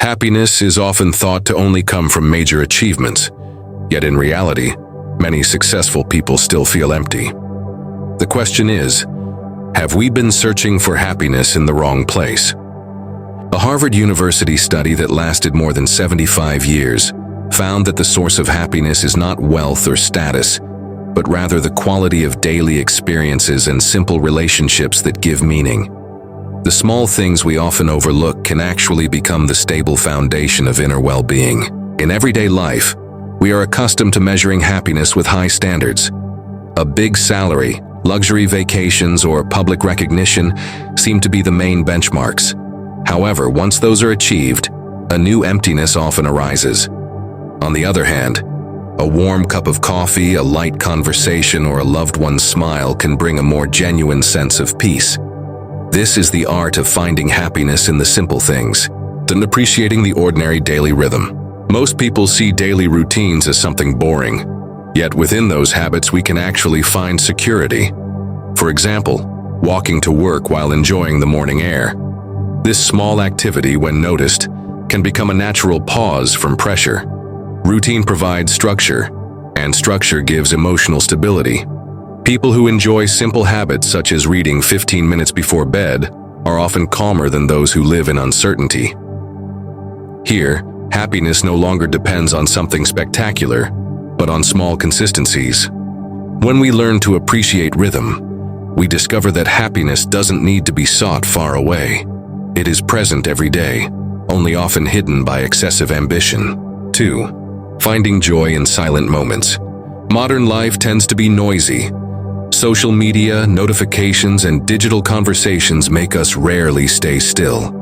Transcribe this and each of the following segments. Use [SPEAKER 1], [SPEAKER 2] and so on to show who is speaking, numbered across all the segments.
[SPEAKER 1] Happiness is often thought to only come from major achievements, yet in reality, many successful people still feel empty. The question is, have we been searching for happiness in the wrong place? A Harvard University study that lasted more than 75 years found that the source of happiness is not wealth or status, but rather the quality of daily experiences and simple relationships that give meaning. The small things we often overlook can actually become the stable foundation of inner well-being. In everyday life, we are accustomed to measuring happiness with high standards. A big salary, luxury vacations, or public recognition seem to be the main benchmarks. However, once those are achieved, a new emptiness often arises. On the other hand, a warm cup of coffee, a light conversation, or a loved one's smile can bring a more genuine sense of peace. This is the art of finding happiness in the simple things, and appreciating the ordinary daily rhythm. Most people see daily routines as something boring, yet within those habits we can actually find security. For example, walking to work while enjoying the morning air. This small activity, when noticed, can become a natural pause from pressure. Routine provides structure, and structure gives emotional stability. People who enjoy simple habits such as reading 15 minutes before bed are often calmer than those who live in uncertainty. Here, happiness no longer depends on something spectacular, but on small consistencies. When we learn to appreciate rhythm, we discover that happiness doesn't need to be sought far away. It is present every day, only often hidden by excessive ambition. 2. Finding joy in silent moments. Modern life tends to be noisy. Social media, notifications, and digital conversations make us rarely stay still.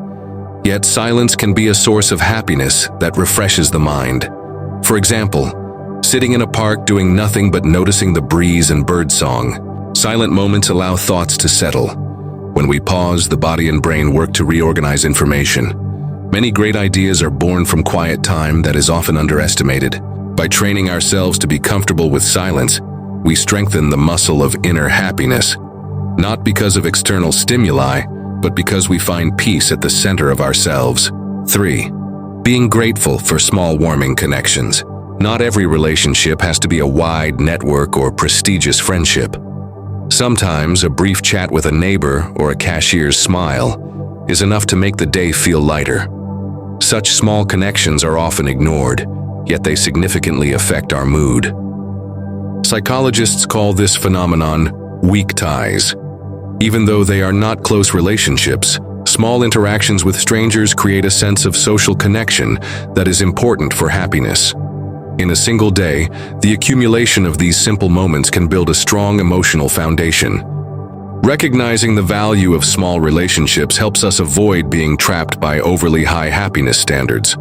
[SPEAKER 1] Yet silence can be a source of happiness that refreshes the mind. For example, sitting in a park doing nothing but noticing the breeze and birdsong. Silent moments allow thoughts to settle. When we pause, the body and brain work to reorganize information. Many great ideas are born from quiet time that is often underestimated. By training ourselves to be comfortable with silence, we strengthen the muscle of inner happiness, not because of external stimuli, but because we find peace at the center of ourselves. 3. Being grateful for small warming connections. Not every relationship has to be a wide network or prestigious friendship. Sometimes a brief chat with a neighbor or a cashier's smile is enough to make the day feel lighter. Such small connections are often ignored, yet they significantly affect our mood. Psychologists call this phenomenon weak ties. Even though they are not close relationships, small interactions with strangers create a sense of social connection that is important for happiness. In a single day, the accumulation of these simple moments can build a strong emotional foundation. Recognizing the value of small relationships helps us avoid being trapped by overly high happiness standards.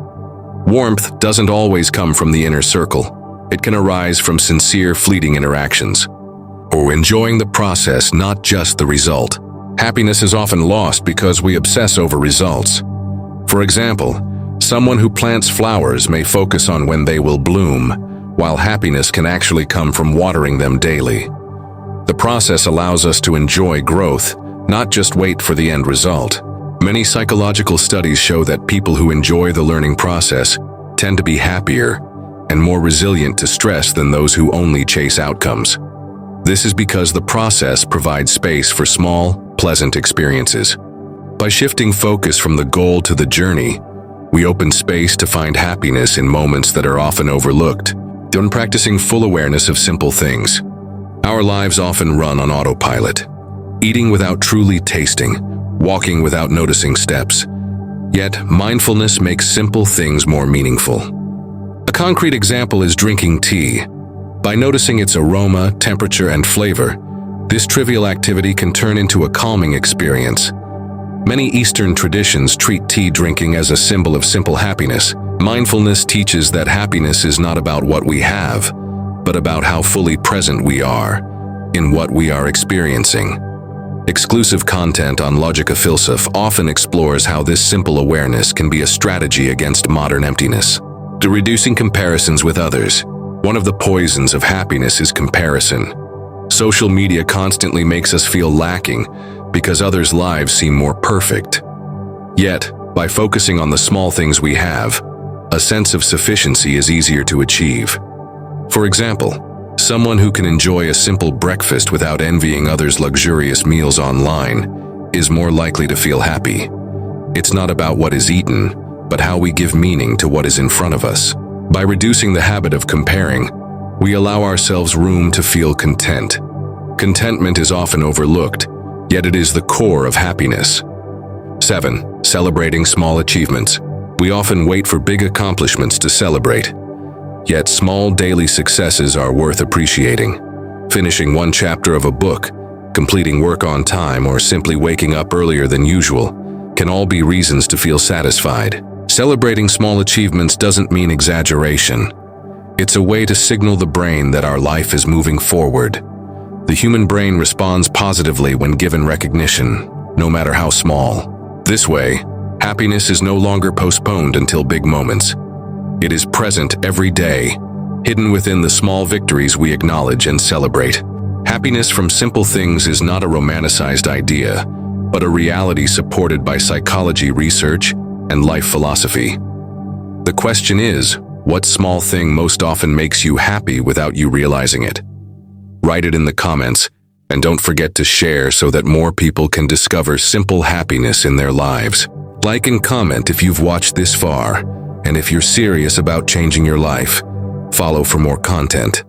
[SPEAKER 1] Warmth doesn't always come from the inner circle. It can arise from sincere, fleeting interactions, or enjoying the process, not just the result. Happiness is often lost because we obsess over results. For example, someone who plants flowers may focus on when they will bloom, while happiness can actually come from watering them daily. The process allows us to enjoy growth, not just wait for the end result. Many psychological studies show that people who enjoy the learning process tend to be happier and more resilient to stress than those who only chase outcomes. This is because the process provides space for small, pleasant experiences. By shifting focus from the goal to the journey, we open space to find happiness in moments that are often overlooked. When practicing full awareness of simple things, our lives often run on autopilot, eating without truly tasting, walking without noticing steps. Yet, mindfulness makes simple things more meaningful. A concrete example is drinking tea. By noticing its aroma, temperature, and flavor, this trivial activity can turn into a calming experience. Many Eastern traditions treat tea drinking as a symbol of simple happiness. Mindfulness teaches that happiness is not about what we have, but about how fully present we are in what we are experiencing. Exclusive content on Logica Philosoph often explores how this simple awareness can be a strategy against modern emptiness. To reducing comparisons with others. One of the poisons of happiness is comparison. Social media constantly makes us feel lacking because others' lives seem more perfect. Yet, By focusing on the small things we have, a sense of sufficiency is easier to achieve. For example, someone who can enjoy a simple breakfast without envying others' luxurious meals online is more likely to feel happy. It's not about what is eaten, but how we give meaning to what is in front of us. By reducing the habit of comparing, we allow ourselves room to feel content. Contentment is often overlooked, yet it is the core of happiness. 7. Celebrating small achievements. We often wait for big accomplishments to celebrate. Yet small daily successes are worth appreciating. Finishing one chapter of a book, completing work on time, or simply waking up earlier than usual can all be reasons to feel satisfied. Celebrating small achievements doesn't mean exaggeration. It's a way to signal the brain that our life is moving forward. The human brain responds positively when given recognition, no matter how small. This way, happiness is no longer postponed until big moments. It is present every day, hidden within the small victories we acknowledge and celebrate. Happiness from simple things is not a romanticized idea, but a reality supported by psychology research and life philosophy. The question is, what small thing most often makes you happy without you realizing it? Write it in the comments, and don't forget to share so that more people can discover simple happiness in their lives. Like and comment if you've watched this far, and if you're serious about changing your life, follow for more content.